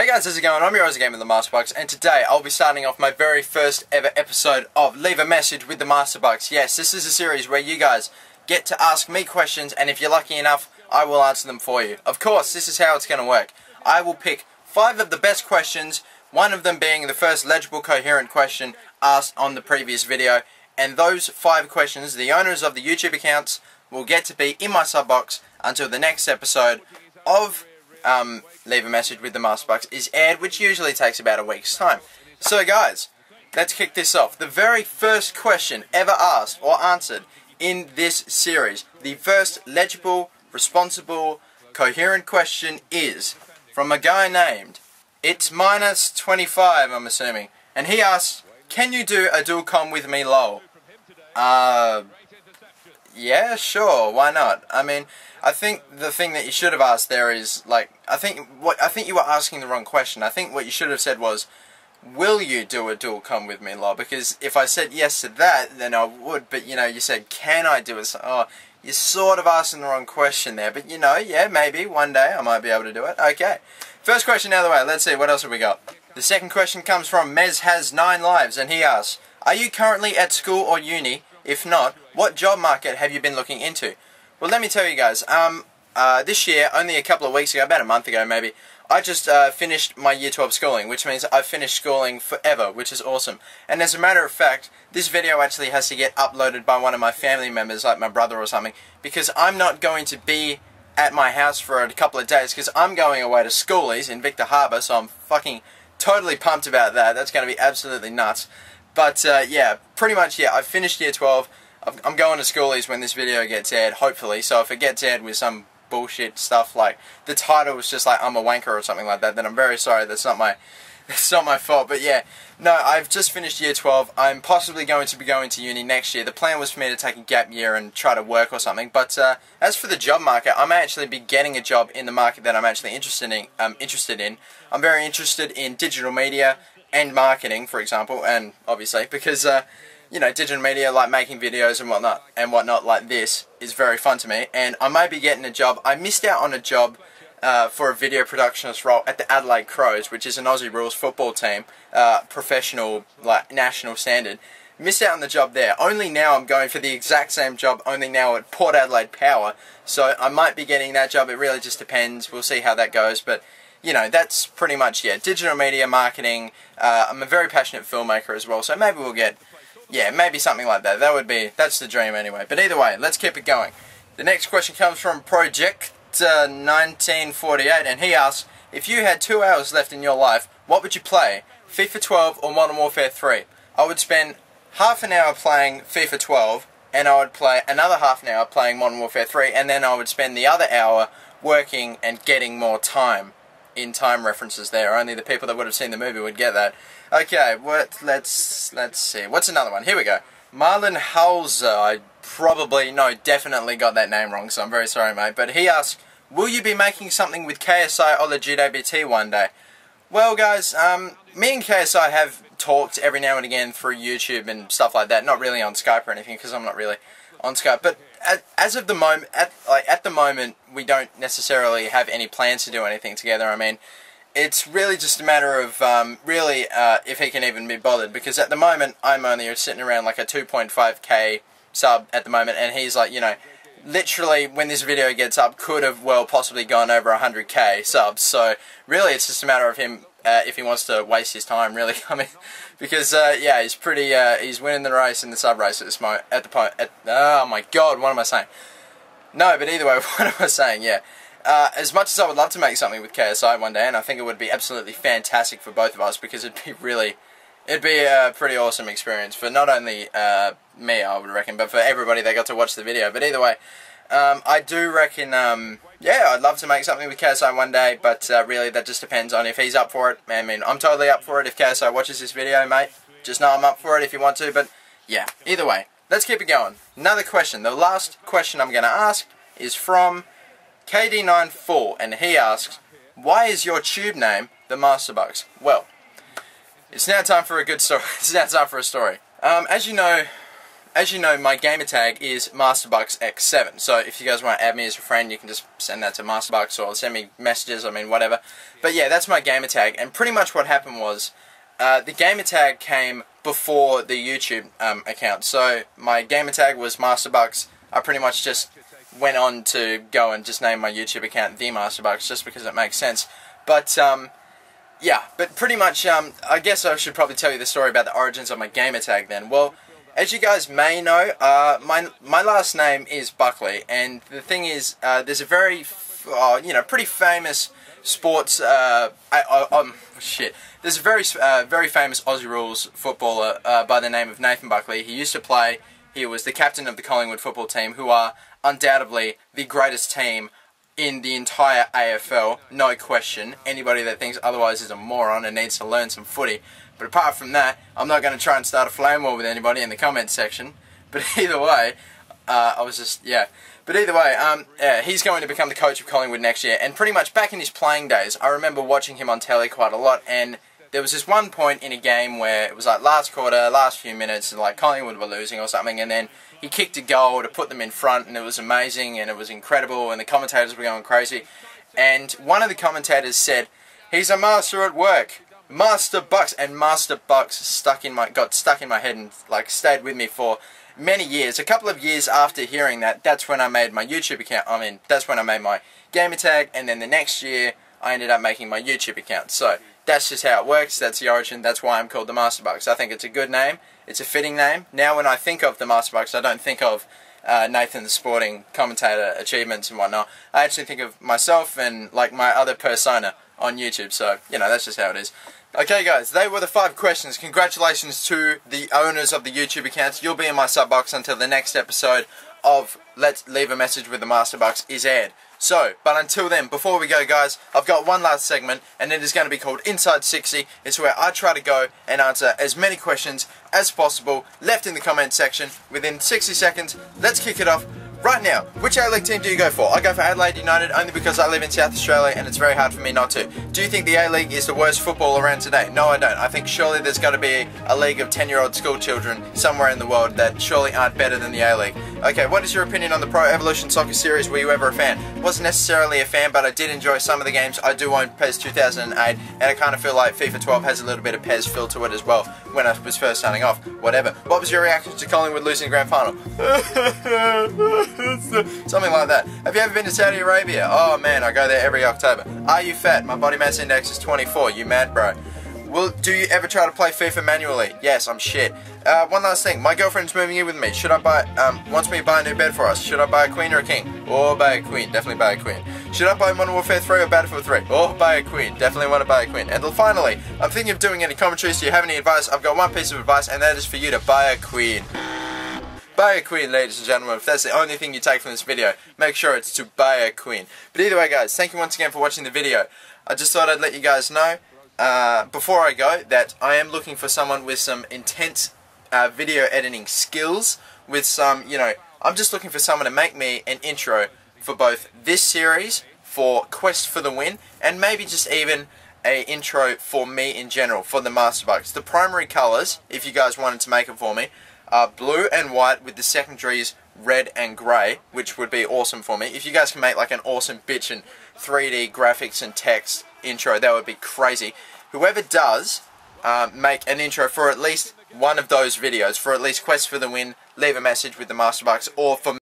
Hey guys, how's it going? I'm your gamer, TheMasterBucks, and today I'll be starting off my very first ever episode of Leave a Message with TheMasterBucks. Yes, this is a series where you guys get to ask me questions, and if you're lucky enough, I will answer them for you. Of course, this is how it's going to work. I will pick 5 of the best questions, one of them being the first legible, coherent question asked on the previous video, and those 5 questions, the owners of the YouTube accounts will get to be in my sub box until the next episode of Leave a Message with TheMasterBucks is aired, which usually takes about a week's time. So guys, let's kick this off. The very first question ever asked or answered in this series, the first legible, responsible, coherent question is from a guy named It's Minus 25, I'm assuming, and he asks, can you do a dual com with me, lol? Yeah, sure, why not? I mean, I think the thing that you should have asked there is, like, I think you were asking the wrong question. I think what you should have said was, will you do a dual com with me, lol? Because if I said yes to that, then I would, but, you know, you said, can I do it? So, oh, you're sort of asking the wrong question there, but, you know, yeah, maybe one day I might be able to do it. Okay, first question out of the way. Let's see, what else have we got? The second question comes from Mez Has 9 Lives, and he asks, are you currently at school or uni? If not, what job market have you been looking into? Well, let me tell you guys, this year, only a couple of weeks ago, about a month ago maybe, I just finished my Year 12 schooling, which means I've finished schooling forever, which is awesome. And as a matter of fact, this video actually has to get uploaded by one of my family members, like my brother or something, because I'm not going to be at my house for a couple of days, because I'm going away to schoolies in Victor Harbour, so I'm fucking totally pumped about that. That's going to be absolutely nuts. But yeah, pretty much, yeah, I've finished Year 12. I'm going to schoolies when this video gets aired, hopefully. So if it gets aired with some bullshit stuff like the title was just like I'm a wanker or something like that, then I'm very sorry. That's not my fault. But yeah, no, I've just finished Year 12. I'm possibly going to be going to uni next year. The plan was for me to take a gap year and try to work or something. But as for the job market, I may actually be getting a job in the market that I'm actually interested in. I'm very interested in digital media and marketing, for example, and obviously because you know, digital media, like making videos and whatnot like this is very fun to me, and I may be getting a job. I missed out on a job for a video productionist role at the Adelaide Crows, which is an Aussie rules football team, professional, like national standard. Missed out on the job there. Only now I'm going for the exact same job, only now at Port Adelaide Power, so I might be getting that job. It really just depends. We'll see how that goes, but you know, that's pretty much, yeah, digital media, marketing. I'm a very passionate filmmaker as well, so maybe we'll get, yeah, maybe something like that. That's the dream anyway. But either way, let's keep it going. The next question comes from Project 1948, and he asks, if you had 2 hours left in your life, what would you play? FIFA 12 or Modern Warfare 3? I would spend half an hour playing FIFA 12, and I would play another half an hour playing Modern Warfare 3, and then I would spend the other hour working and getting more time. In time references there. Only the people that would have seen the movie would get that. Okay, let's see. What's another one? Here we go. Marlon Hauser. I definitely got that name wrong, so I'm very sorry, mate. But he asks, will you be making something with KSI or the GWT one day? Well, guys, me and KSI have talked every now and again through YouTube and stuff like that. Not really on Skype or anything, because I'm not really on Skype. But as of the moment, at the moment, we don't necessarily have any plans to do anything together. I mean, it's really just a matter of if he can even be bothered, because at the moment I'm only sitting around like a 2.5k sub at the moment, and he's like, you know, literally when this video gets up could have well possibly gone over 100k subs. So really, it's just a matter of him if he wants to waste his time, really. I mean, because yeah, he's pretty he's winning the race in the sub race at this moment. Oh my god, what am I saying? No, but either way, what am I saying? Yeah. As much as I would love to make something with KSI one day, and I think it would be absolutely fantastic for both of us, because it'd be a pretty awesome experience for not only me, I would reckon, but for everybody that got to watch the video. But either way, I do reckon, yeah, I'd love to make something with KSI one day, but really that just depends on if he's up for it. I mean, I'm totally up for it if KSI watches this video, mate. Just know I'm up for it if you want to, but yeah, either way. Let's keep it going. Another question. The last question I'm going to ask is from KD94, and he asks, why is your tube name TheMasterBucks? Well, it's now time for a good story. It's now time for a story. As you know, as you know, my gamer tag is MasterBucksX7. So if you guys want to add me as a friend, you can just send that to MasterBucks or send me messages, I mean, whatever. But yeah, that's my gamer tag. And pretty much what happened was, the gamer tag came before the YouTube account. So my gamer tag was MasterBucks. I pretty much just went on to go and just name my YouTube account TheMasterBucks just because it makes sense. But yeah, but pretty much I guess I should probably tell you the story about the origins of my gamer tag then. Well, as you guys may know, my last name is Buckley, and the thing is, there's a very pretty famous sports there's a very famous Aussie rules footballer by the name of Nathan Buckley. He used to play. He was the captain of the Collingwood football team, who are undoubtedly the greatest team in the entire AFL, no question. Anybody that thinks otherwise is a moron and needs to learn some footy. But apart from that, I'm not going to try and start a flame war with anybody in the comments section. But either way, But either way, he's going to become the coach of Collingwood next year. And pretty much back in his playing days, I remember watching him on telly quite a lot. And there was this one point in a game where it was like last quarter, last few minutes, and like Collingwood were losing or something. And then he kicked a goal to put them in front, and it was amazing, and it was incredible, and the commentators were going crazy. And one of the commentators said, "He's a master at work. MasterBucks," and MasterBucks got stuck in my head and like stayed with me for many years. A couple of years after hearing that, that's when I made my YouTube account. I mean, that's when I made my gamer tag, and then the next year I ended up making my YouTube account. So that's just how it works. That's the origin. That's why I'm called TheMasterBucks. I think it's a good name. It's a fitting name. Now when I think of TheMasterBucks, I don't think of Nathan the sporting commentator achievements and whatnot. I actually think of myself and like my other persona on YouTube. So, you know, that's just how it is. Okay guys, they were the 5 questions. Congratulations to the owners of the YouTube accounts. You'll be in my sub box until the next episode of Let's Leave a Message with the MasterBucks is aired. So, but until then, before we go guys, I've got one last segment, and it is going to be called Inside 60. It's where I try to go and answer as many questions as possible left in the comment section within 60 seconds. Let's kick it off right now. Which A-League team do you go for? I go for Adelaide United only because I live in South Australia and it's very hard for me not to. Do you think the A-League is the worst football around today? No, I don't. I think surely there's got to be a league of 10-year-old school children somewhere in the world that surely aren't better than the A-League. Okay, what is your opinion on the Pro Evolution Soccer Series? Were you ever a fan? Wasn't necessarily a fan, but I did enjoy some of the games. I do own PES 2008, and I kind of feel like FIFA 12 has a little bit of PES feel to it as well when I was first starting off. Whatever. What was your reaction to Collingwood losing the grand final? Something like that. Have you ever been to Saudi Arabia? Oh man, I go there every October. Are you fat? My body mass index is 24. You mad, bro? Do you ever try to play FIFA manually? Yes, I'm shit. One last thing. My girlfriend's moving in with me. Should I wants me to buy a new bed for us. Should I buy a queen or a king? Or buy a queen. Definitely buy a queen. Should I buy Modern Warfare 3 or Battlefield 3? Or buy a queen. Definitely want to buy a queen. And finally, I'm thinking of doing any commentaries. Do you have any advice? I've got one piece of advice, and that is for you to buy a queen. Buy a queen, ladies and gentlemen. If that's the only thing you take from this video, make sure it's to buy a queen. But either way, guys, thank you once again for watching the video. I just thought I'd let you guys know, before I go, that I am looking for someone with some intense video editing skills, with some, I'm just looking for someone to make me an intro for both this series, for Quest for the Win, and maybe just even a intro for me in general, for the MasterBucks. The primary colours, if you guys wanted to make it for me, are blue and white with the secondaries red and grey, which would be awesome for me. If you guys can make like an awesome bitch and 3D graphics and text intro, that would be crazy. Whoever does make an intro for at least one of those videos, for at least Quest for the Win, Leave a Message with the MasterBucks, or for